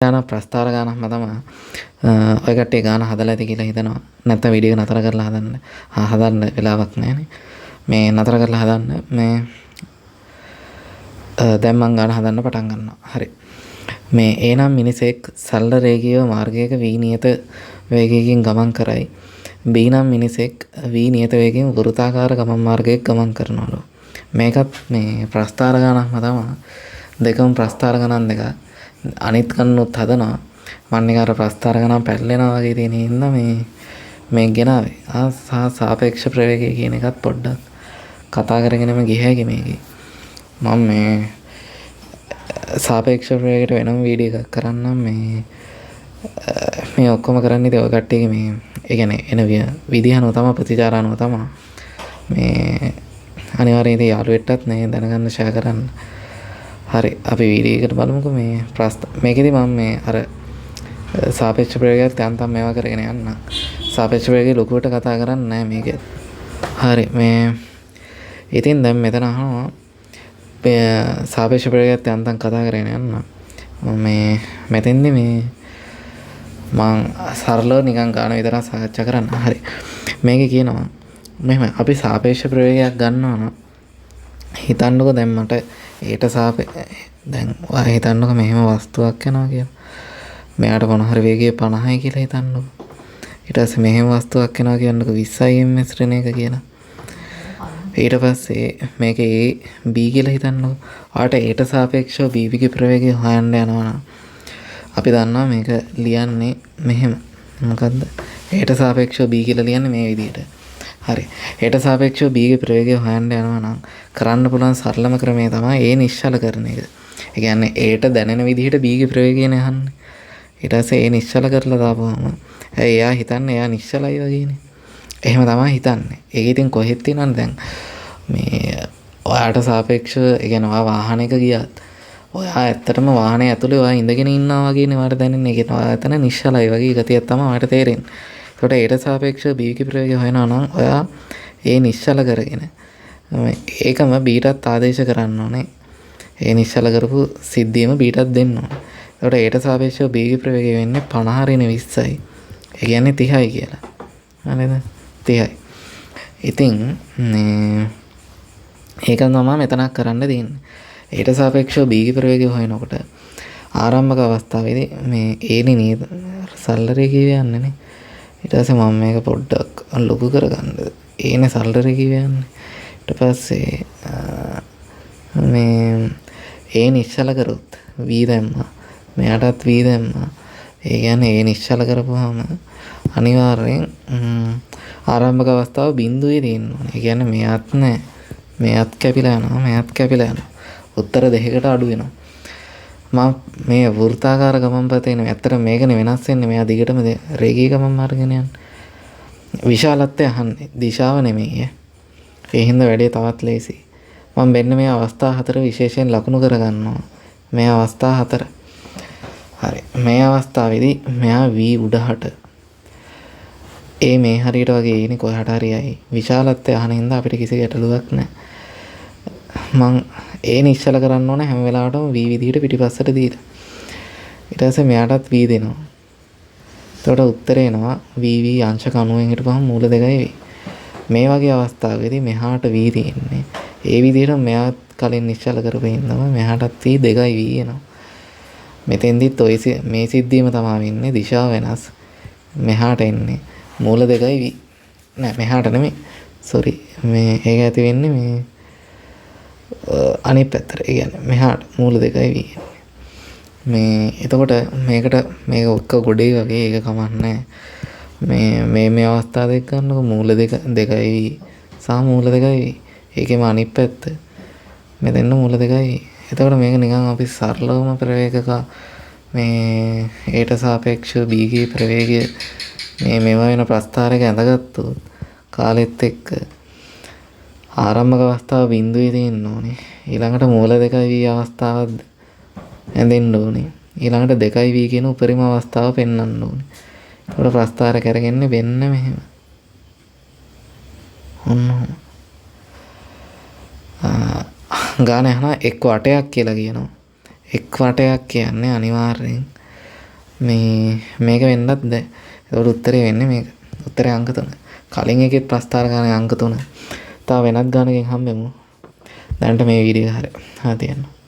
ගාන ප්‍රස්ථාර ගානක් මතම ඔය කට්ටිය ගාන හදලා ඇති කියලා හිතනවා. නැත්නම් වීඩියෝ නතර කරලා හදන්න වෙලාවක් නැහැනේ. මේ නතර කරලා හදන්න මේ දැන් මම ගාන හදන්න පටන් ගන්නවා. හරි. මේ එනම් මිනිසෙක් සරල රේඛීය මාර්ගයක v නියත වේගයකින් ගමන් කරයි. b නම් මිනිසෙක් v නියත වේගයෙන් වෘත්තාකාර ගමන් මාර්ගයක ගමන් කරනවලු. මේකත් මේ ප්‍රස්ථාර ගානක්ම තමයි. දෙකම ප්‍රස්ථාර ගණන් දෙක. අනිත් කන්නුත් හදනවා. මම නිකන් අර ප්‍රස්ථාර ගණන් පැටලෙනවා වගේ තියෙන හින්දා මේ ගෙනාවේ. සාපේක්ෂ ප්‍රවේගය කියන එකත් පොඩ්ඩක් කතා කරගෙනම ගියහැකි මේකේ. මම මේ සාපේක්ෂ ප්‍රවේගයට වෙනම වීඩියෝ එකක් කරන්නම්. මේ ඔක්කොම කරන්නේ ඉතින් ඔය කට්ටියගේ මේ ඒ කියන්නේ එන විදිහ අනුව තමයි ප්‍රතිචාර අනුව තමයි මේ අනිවාර්යයෙන් ඉතින් යාළුවෙක්ටත් නේ දැනගන්න ෂෙයා කරන්න. හරි අපි වීඩියෝ එකට බලමුකෝ. මේ මේකෙදි මම මේ අර සාපේක්ෂ ප්‍රවේගයත් යන්තම් මේවා කරගෙන යන්න. සාපේක්ෂ ප්‍රවේගය ලොකුවට කතා කරන්නේ නැහැ මේකේ. හරි මේ ඉතින් දැන් මෙතන අහනවා සාපේක්ෂ ප්‍රවේගයත් යන්තම් කතා කරගෙන යන්න. මේ මෙතෙන්දි මේ මං සරලව නිකන් ගන්න විතරක් සාකච්ඡා කරන්න. හරි මේකේ කියනවා මෙහෙම අපි සාපේක්ෂ ප්‍රවේගයක් ගන්නවා නම් හිතන්නකෝ දැන් මට ඒට දැන් ඔයා හිතන්නකෝ මෙහෙම වස්තුවක් යනවා කියලා. මෙයාට මොන හරි වේගය 50යි කියලා හිතන්නකෝ. ඊට පස්සේ මෙහෙම වස්තුවක් යනවා කියන්නකෝ 20යි ms ශ්‍රේණ එක කියලා. ඊට පස්සේ මේකේ b කියලා හිතන්නකෝ. ආට ඒට සාපේක්ෂව b ගේ ප්‍රවේගය හොයන්න යනවා නම් අපි දන්නවා මේක ලියන්නේ මෙහෙම. මොකද්ද? ඒට සාපේක්ෂව b කියලා ලියන්නේ මේ විදිහට. හරි. ඒට සාපේක්ෂව b ගේ ප්‍රවේගය හොයන්න යනවා නම් කරන්න පුළුවන් සරලම ක්‍රමය තමයි a නිශ්චල කරන එක. ඒ කියන්නේ ඒට දැනෙන විදිහට b ගේ ප්‍රවේගයනේ අහන්නේ. ඊට පස්සේ a නිශ්චල කරලා දාපුවම එයා හිතන්නේ එයා නිශ්චලයි වගේනේ. එහෙම තමයි හිතන්නේ. ඒක ඉතින් කොහෙද තියෙනවද දැන් මේ ඔයාට සාපේක්ෂව ඒ කියන්නේ ඔයා වාහනයක ගියත් ඔයා ඇත්තටම වාහනේ ඇතුලේ ඔයා ඉඳගෙන ඉන්නවා වගේනේ ඔයාට දැනෙන්නේ. ඒක ඔයා එතන නිශ්චලයි වගේ ගතියක් තමයි ඔයාට තේරෙන්නේ. ඒකට ඒට සාපේක්ෂව b ගේ ප්‍රවේගය හොයනවා නම් ඔයා a නිශ්චල කරගෙන ඒකම බීටත් ආදේශ කරන්න ඕනේ. ඒ නිශ්චල කරපු සිද්ධියම බීටත් දෙන්න ඕනේ. ඒකට ඒට සාපේක්ෂව b ගේ ප්‍රවේගය වෙන්නේ 50 ඍණ 20යි. ඒ කියන්නේ 30යි කියලා. හරිද? 30යි. ඉතින් මේ ඒක තමයි මෙතනක් කරන්න තියෙන්නේ. ඒට සාපේක්ෂව b ගේ ප්‍රවේගය හොයනකොට ආරම්භක අවස්ථාවේදී මේ a නේද සරල රේඛීය යන්නේ නේ. ඊට පස්සේ මම මේක පොඩ්ඩක් ලොකු කරගන්නද. ඒනේ සරල රේඛීය යන්නේ. ඊට පස්සේ මේ a නිශ්චල කරොත් v දැම්මා. මෙයාටත් v දැම්මා. ඒ කියන්නේ a නිශ්චල කරපුවාම අනිවාර්යෙන් ආරම්භක අවස්ථාව බිඳුවේ තියෙන්න ඕනේ. ඒ කියන්නේ මෙයාත් නෑ. මෙයාත් කැපිලා යනවා. මෙයාත් කැපිලා යනවා. උත්තර දෙකකට අඩු වෙනවා. මම මේ වෘත්තාකාර ගමන් පතේ නේ. ඇත්තට මේකනේ වෙනස් වෙන්නේ. මෙයා දිගටම රේඛීය ගමන් මාර්ගගෙන යන්නේ. විශාලත්වය අහන්නේ. දිශාව නෙමෙයි. ඒ හින්දා වැඩේ තවත් ලේසි. මම මෙන්න මේ අවස්ථා හතර විශේෂයෙන් ලකුණු කරගන්නවා. මේ අවස්ථා හතර. හරි. මේ අවස්ථාවේදී මෙයා v උඩහට ඒ මේ හරියට වගේ ඉන්නේ කොහාට හරියයි. විශාලත්වය අහන හින්දා අපිට කිසි ගැටලුවක් නැහැ. මං ඒ නිශ්චල කරන්න ඕනේ හැම වෙලාවටම v විදිහට පිටිපස්සට දීලා. ඊට පස්සේ මෙයාටත් v දෙනවා. එතකොට උත්තරේ එනවා v අංශ 90න් හිටපුවම මූල 2යි v. මේ වගේ අවස්ථාවකදී මෙහාට v තියෙන්නේ. ඒ විදිහට මෙයා කලින් නිශ්චල කරපු හින්දාම මෙහාටත් v 2යි v එනවා. මෙතෙන්දිත් ඔය මේ සිද්ධියම තමයි වෙන්නේ. දිශාව වෙනස්. මෙහාට එන්නේ මූල 2යි v. නෑ මෙහාට නෙමෙයි. sorry. මේ ඒක ඇති වෙන්නේ මේ අනිත් පැත්තට. ඒ කියන්නේ මෙහාට මූල 2යි v. මේ එතකොට මේක ඔක්ක ගොඩේ වගේ ඒක කමන්නේ. මේ අවස්ථාව දෙක ගන්නකො මූල 2යි සහ මූල 2යි. ඒකෙම අනිත් පැත්ත මෙතන මූල 2යි. එතකොට මේක නිකන් අපි සරලවම ප්‍රවේගක මේ ඒට සාපේක්ෂව b ගේ ප්‍රවේගය මේවා වෙන ප්‍රස්ථාරයක ඇඳගත්තොත් කාලෙත් එක්ක ආරම්භක අවස්ථාව බිඳුවේ තියෙන්න ඕනේ. ඊළඟට මූල 2යි v අවස්ථාවක් ඇඳෙන්න ඕනේ. ඊළඟට 2යි v කියන උපරිම අවස්ථාව පෙන්වන්න ඕනේ. ඒකට ප්‍රස්ථාර කරගන්නේ වෙන්න මෙහෙම. ඔන්න ගාන යනවා එක් වටයක් කියලා කියනවා. එක් වටයක් කියන්නේ අනිවාර්යෙන් මේක වෙන්නත් බෑ. ඒකට උත්තරේ වෙන්නේ මේක. උත්තරේ අංක 3. කලින් එකෙත් ප්‍රස්ථාර ගානේ අංක 3. තව වෙනත් ගානකින් හම්බෙමු. දැනට මේ වීඩියෝ එක හරිය. තියන්න.